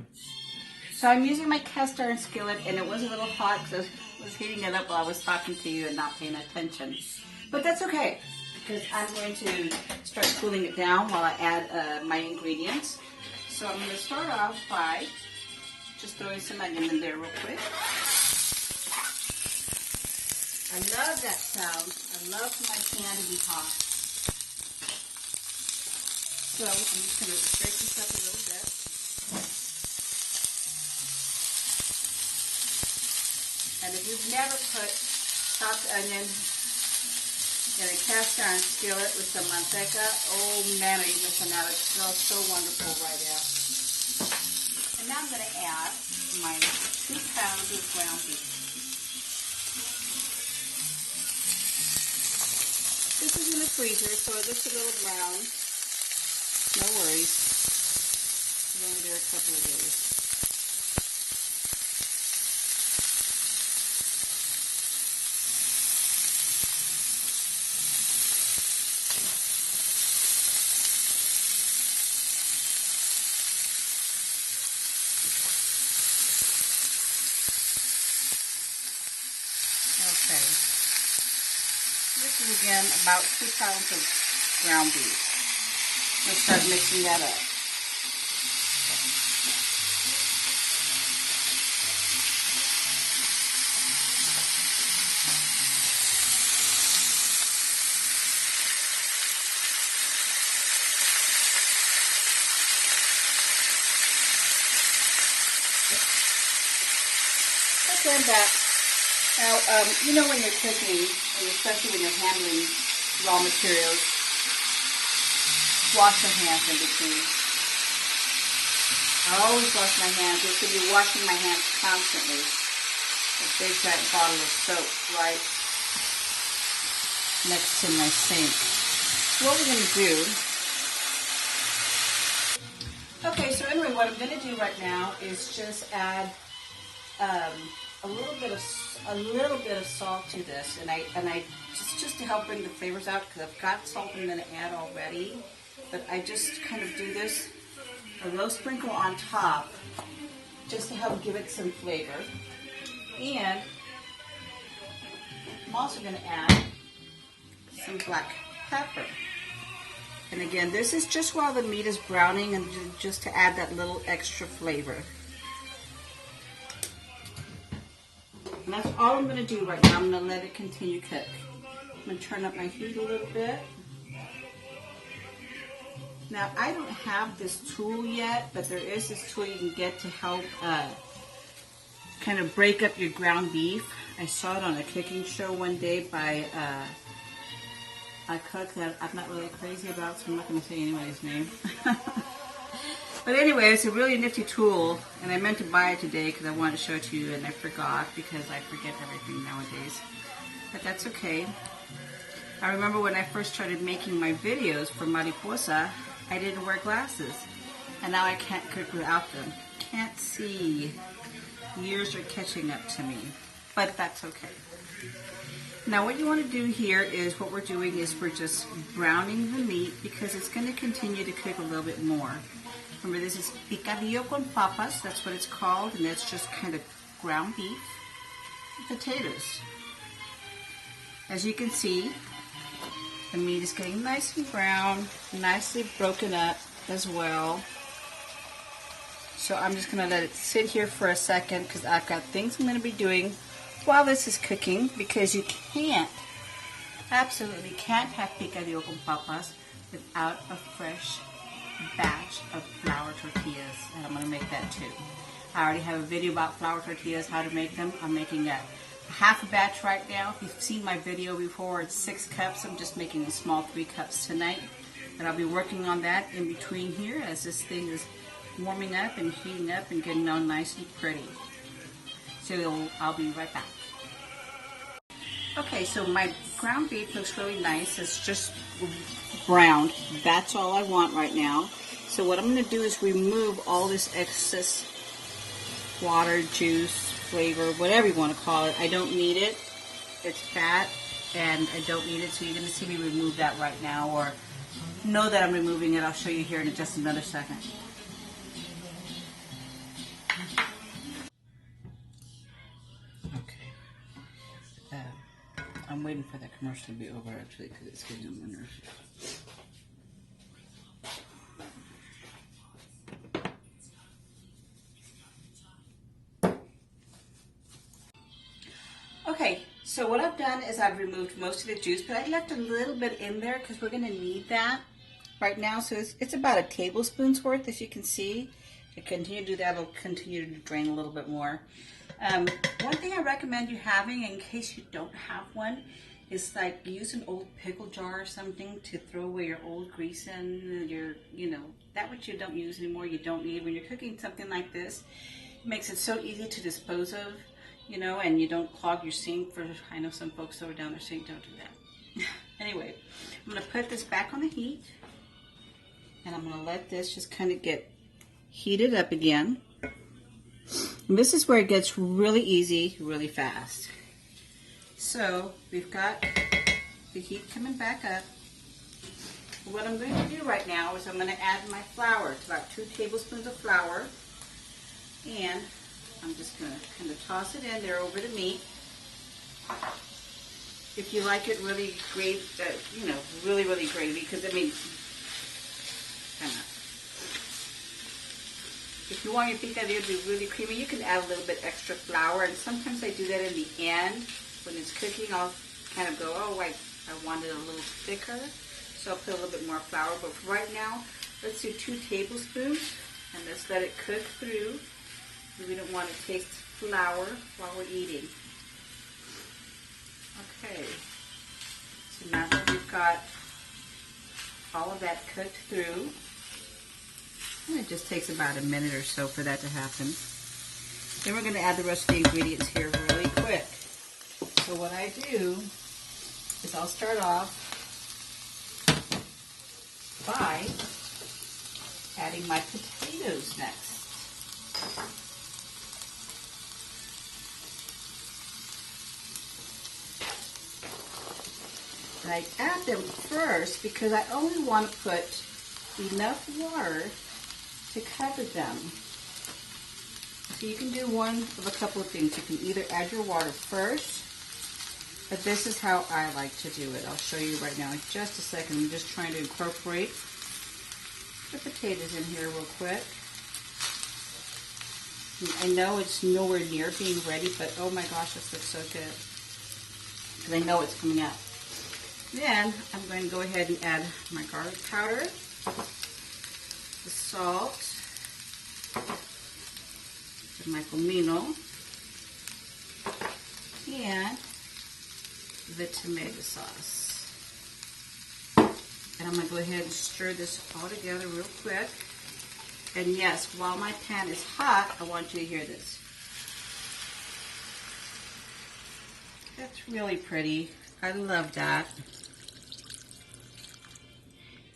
going. So I'm using my cast iron skillet, and it was a little hot because I was heating it up while I was talking to you and not paying attention. But that's okay, because I'm going to start cooling it down while I add my ingredients. So I'm going to start off by just throwing some onion in there real quick. I love that sound. I love my pan to be hot. So I'm just going to break this up a little bit. And if you've never put chopped onion in a cast iron skillet with some manteca, oh man, are you missing out. It smells so wonderful right now. And now I'm going to add my 2 pounds of ground beef. This is in the freezer, so it looks a little brown. No worries. It's only there a couple of days. Okay. This is again about 2 pounds of ground beef. Let's start mixing that up. Okay, I'm back. Now, you know when you're cooking, and especially when you're handling raw materials, wash your hands in between. I always wash my hands. You should be washing my hands constantly. A big giant bottle of soap right next to my sink. So what we're going to do... Okay, so anyway, what I'm going to do right now is just add a little bit of salt to this, and I just to help bring the flavors out, because I've got salt I'm going to add already, but I just kind of do this a little sprinkle on top just to help give it some flavor. And I'm also going to add some black pepper. And again, this is just while the meat is browning, and just to add that little extra flavor. And that's all I'm going to do right now. I'm going to let it continue cook. I'm going to turn up my heat a little bit. Now, I don't have this tool yet, but there is this tool you can get to help kind of break up your ground beef. I saw it on a cooking show one day by a cook that I'm not really crazy about, so I'm not going to say anybody's name. But anyway, it's a really nifty tool, and I meant to buy it today because I wanted to show it to you, and I forgot because I forget everything nowadays. But that's okay. I remember when I first started making my videos for Mariposa, I didn't wear glasses, and now I can't cook without them. Can't see. Years are catching up to me, but that's okay. Now what you want to do here is, what we're doing is we're just browning the meat because it's going to continue to cook a little bit more. Remember, this is picadillo con papas, that's what it's called, and that's just kind of ground beef and potatoes. As you can see, the meat is getting nice and brown, nicely broken up as well. So I'm just going to let it sit here for a second because I've got things I'm going to be doing while this is cooking, because you absolutely can't have picadillo con papas without a fresh batch of flour tortillas, and I'm going to make that too. I already have a video about flour tortillas, how to make them. I'm making a half a batch right now. If you've seen my video before, it's 6 cups. I'm just making a small 3 cups tonight, and I'll be working on that in between here as this thing is warming up and heating up and getting all nice and pretty. So I'll be right back. Okay, so my ground beef looks really nice. It's just browned. That's all I want right now. So what I'm going to do is remove all this excess water, juice, flavor, whatever you want to call it. I don't need it. It's fat, and I don't need it, so you're going to see me remove that right now, or know that I'm removing it. I'll show you here in just another second. I'm waiting for that commercial to be over actually because it's getting on my nerves. Okay, so what I've done is I've removed most of the juice, but I left a little bit in there because we're going to need that right now. So it's about a tablespoon's worth, as you can see. If I continue to do that, it'll continue to drain a little bit more. One thing I recommend you having, in case you don't have one, is like use an old pickle jar or something to throw away your old grease in, that which you don't use anymore, you don't need. When you're cooking something like this, it makes it so easy to dispose of, and you don't clog your sink. I know some folks throw it down their sink, don't do that. Anyway, I'm going to put this back on the heat, and I'm going to let this just kind of get heated up again. And this is where it gets really easy, really fast. So we've got the heat coming back up. What I'm going to do right now is I'm going to add my flour. It's about 2 tablespoons of flour. And I'm just going to kind of toss it in there over the meat. If you like it really gravy, really, really gravy, because kind of. If you want your picadillo to be really creamy, you can add a little bit extra flour, and sometimes I do that in the end. When it's cooking, I'll kind of go, I want it a little thicker, so I'll put a little bit more flour. But for right now, let's do 2 tablespoons, and let's let it cook through. We don't want to taste flour while we're eating. Okay, so now that we've got all of that cooked through, and it just takes about a minute or so for that to happen. Then we're going to add the rest of the ingredients here really quick. So what I do is I'll start off by adding my potatoes next. And I add them first because I only want to put enough water to cover them. So you can do one of a couple of things. You can either add your water first, but this is how I like to do it. I'll show you right now in just a second. I'm just trying to incorporate the potatoes in here real quick. I know it's nowhere near being ready, but oh my gosh, this looks so good. Because I know it's coming out. Then I'm going to go ahead and add my garlic powder, the salt, my comino, and the tomato sauce. And I'm going to go ahead and stir this all together real quick. And yes, while my pan is hot, I want you to hear this. That's really pretty. I love that.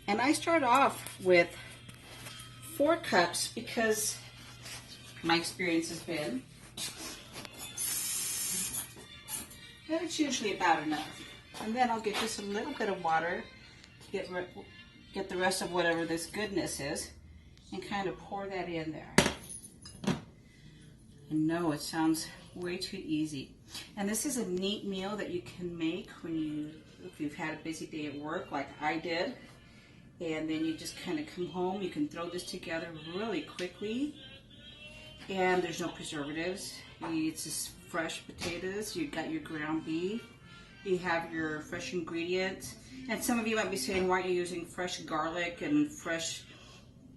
And I start off with 4 cups because my experience has been that it's usually about enough. And then I'll get just a little bit of water to get the rest of whatever this goodness is and kind of pour that in there. And no, it sounds way too easy. And this is a neat meal that you can make if you've had a busy day at work like I did. And then you just kind of come home, you can throw this together really quickly. And there's no preservatives. It's just fresh potatoes. You've got your ground beef. You have your fresh ingredients. And some of you might be saying, why aren't you using fresh garlic and fresh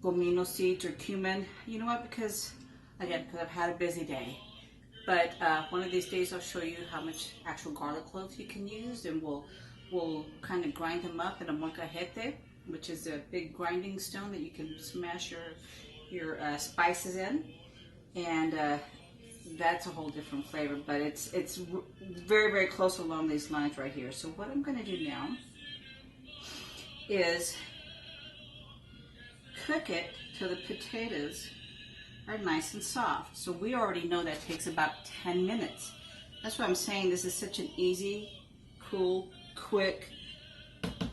comino seeds or cumin? You know what? Because I've had a busy day. But one of these days I'll show you how much actual garlic cloves you can use, and we'll kind of grind them up in a molcajete, which is a big grinding stone that you can smash your spices in. And that's a whole different flavor, but it's very, very close along these lines right here. So what I'm going to do now is cook it till the potatoes are nice and soft. So we already know that takes about 10 minutes. That's why I'm saying this is such an easy, cool, quick,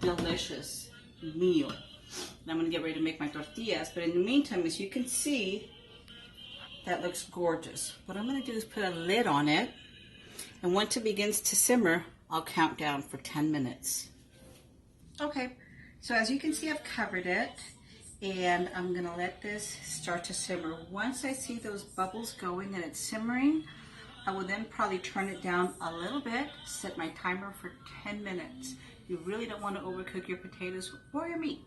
delicious meal. And I'm going to get ready to make my tortillas, but in the meantime, as you can see, that looks gorgeous. What I'm going to do is put a lid on it, and once it begins to simmer, I'll count down for 10 minutes. Okay, so as you can see, I've covered it, and I'm gonna let this start to simmer. Once I see those bubbles going and it's simmering, I will then probably turn it down a little bit, set my timer for 10 minutes. You really don't want to overcook your potatoes or your meat.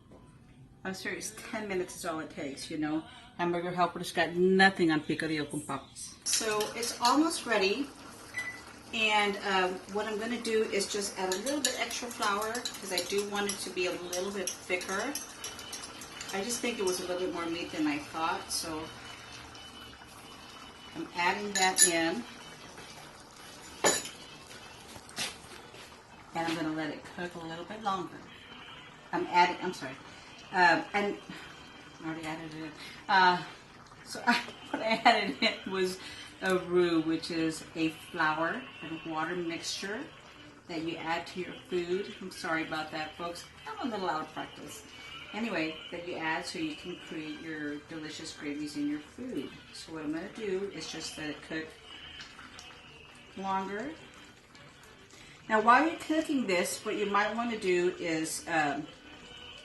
I'm serious, 10 minutes is all it takes, you know. Hamburger Helper's got nothing on Picadillo con papas. So it's almost ready. And what I'm going to do is just add a little bit extra flour because I do want it to be a little bit thicker. I just think it was a little bit more meat than I thought, so I'm adding that in. And I'm going to let it cook a little bit longer. And I already added it in. What I added in was a roux, which is a flour and water mixture that you add to your food. I'm sorry about that, folks. I'm a little out of practice. Anyway, that you add so you can create your delicious gravies in your food. So what I'm going to do is just let it cook longer. Now, while you're cooking this, what you might want to do is,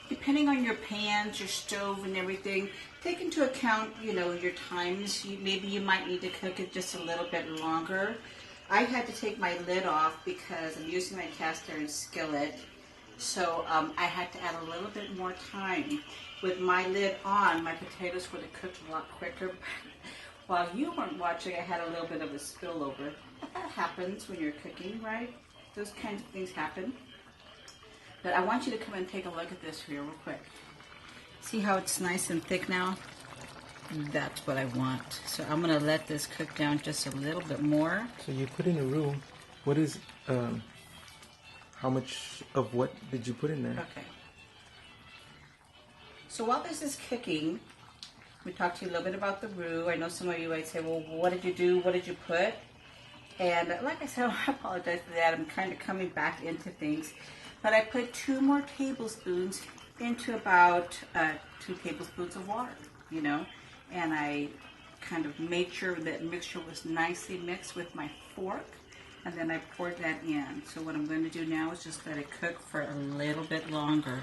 depending on your pans, your stove, and everything, take into account, you know, your times. Maybe you might need to cook it just a little bit longer. I had to take my lid off because I'm using my cast iron skillet, so I had to add a little bit more time. With my lid on, my potatoes would have cooked a lot quicker. While you weren't watching, I had a little bit of a spillover. But that happens when you're cooking, right? Those kinds of things happen. But I want you to come and take a look at this here real quick. See how it's nice and thick now? That's what I want. So I'm going to let this cook down just a little bit more. So you put in a roux. What is, how much of what did you put in there? Okay. So while this is cooking, we talked to you a little bit about the roux. I know some of you might say, well, what did you do? What did you put? And like I said, I apologize for that. I'm kind of coming back into things. But I put 2 more tablespoons into about 2 tablespoons of water, you know. And I kind of made sure that mixture was nicely mixed with my fork. And then I poured that in. So what I'm going to do now is just let it cook for a little bit longer.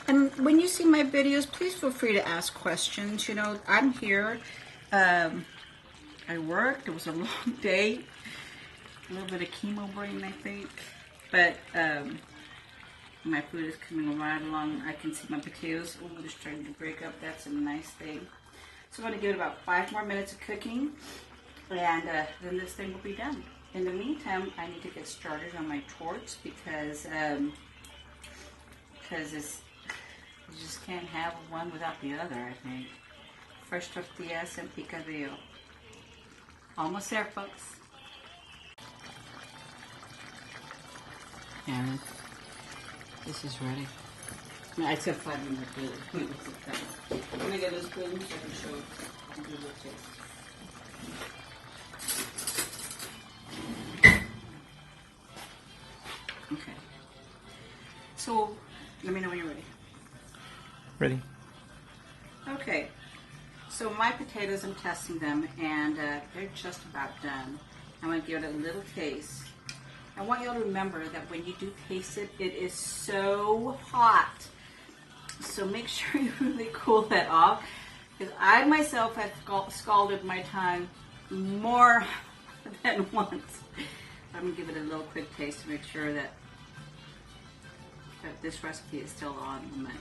And when you see my videos, please feel free to ask questions. You know, I'm here. I worked. It was a long day. A little bit of chemo brain, I think. But my food is coming right along. I can see my potatoes. Oh, they're starting to break up. That's a nice thing. So I'm going to give it about 5 more minutes of cooking. And then this thing will be done. In the meantime, I need to get started on my torts because it's, you just can't have one without the other, I think. Fresh tortillas and picadillo. Almost there, folks. And this is ready. I took 5 minutes to Let me get this spoon so I can show you the taste. Okay. So, let me know when you're ready. Ready. Okay. So my potatoes, I'm testing them, and they're just about done. I'm going to give it a little taste. I want you all to remember that when you do taste it, it is so hot. So make sure you really cool that off. Because I myself have scalded my tongue more than once. I'm going to give it a little quick taste to make sure that this recipe is still on the menu.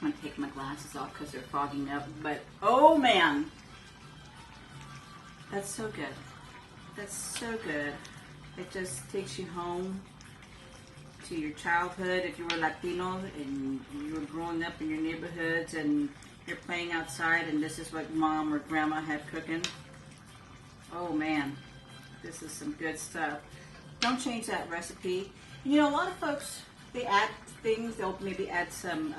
I'm going to take my glasses off because they're fogging up, but oh man, that's so good. That's so good. It just takes you home to your childhood. If you were Latino and you were growing up in your neighborhoods and you're playing outside and this is what mom or grandma had cooking. Oh man, this is some good stuff. Don't change that recipe. You know, a lot of folks, they add things. They'll maybe add some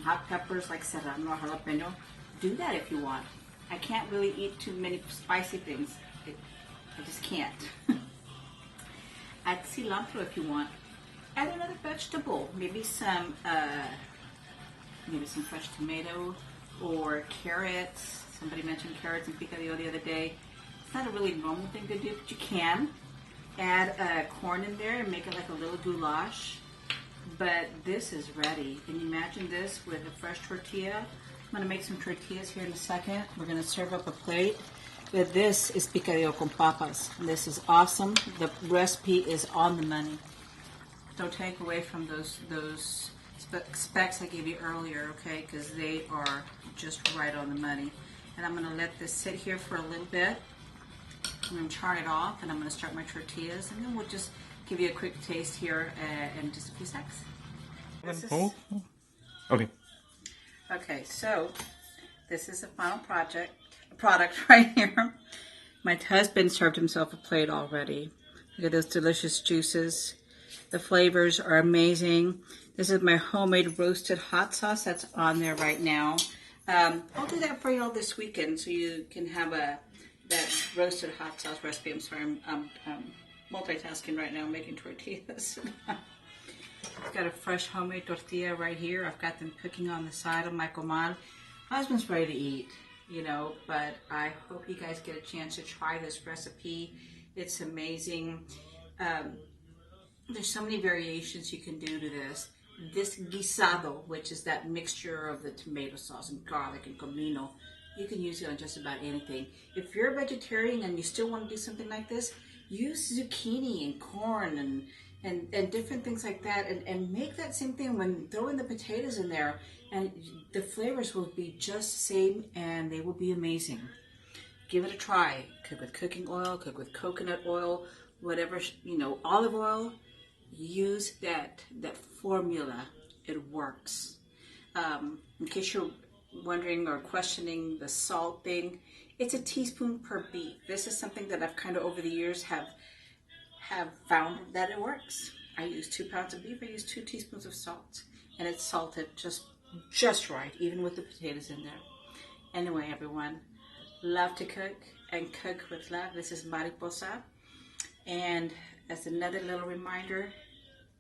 hot peppers like serrano or jalapeno. Do that if you want. I can't really eat too many spicy things. I just can't. Add cilantro if you want. Add another vegetable. Maybe some fresh tomato or carrots. Somebody mentioned carrots and picadillo the other day. It's not a really normal thing to do, but you can. Add corn in there and make it like a little goulash. But this is ready. Can you imagine this with a fresh tortilla? I'm going to make some tortillas here in a second. We're going to serve up a plate. But this is picadillo con papas. This is awesome. The recipe is on the money. Don't take away from those specs I gave you earlier, okay? Because they are just right on the money. And I'm going to let this sit here for a little bit. I'm going to turn it off, and I'm going to start my tortillas, and then we'll just give you a quick taste here in just a few seconds. Okay. Okay, so this is the final product right here. My husband served himself a plate already. Look at those delicious juices. The flavors are amazing. This is my homemade roasted hot sauce that's on there right now. I'll do that for you all this weekend so you can have that roasted hot sauce recipe. I'm sorry, I'm multitasking right now, making tortillas. I've got a fresh homemade tortilla right here. I've got them cooking on the side of my comal. My husband's ready to eat, you know, but I hope you guys get a chance to try this recipe. It's amazing. There's so many variations you can do to this. This guisado, which is that mixture of the tomato sauce and garlic and comino, you can use it on just about anything. If you're a vegetarian and you still want to do something like this, use zucchini and corn and different things like that, and make that same thing when throwing the potatoes in there, and the flavors will be just the same and they will be amazing. Give it a try. Cook with cooking oil, cook with coconut oil, whatever, you know, olive oil. Use that formula. It works. In case you're wondering or questioning the salt thing, it's a teaspoon per beef. This is something that I've kind of over the years have found that it works. I use 2 pounds of beef. I use 2 teaspoons of salt, and it's salted just right, even with the potatoes in there. Anyway, everyone, love to cook and cook with love. This is Mariposa, and as another little reminder,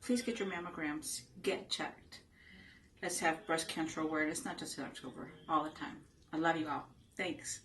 please get your mammograms. Get checked. Let's have breast cancer awareness, not just in October, all the time. I love you all. Thanks.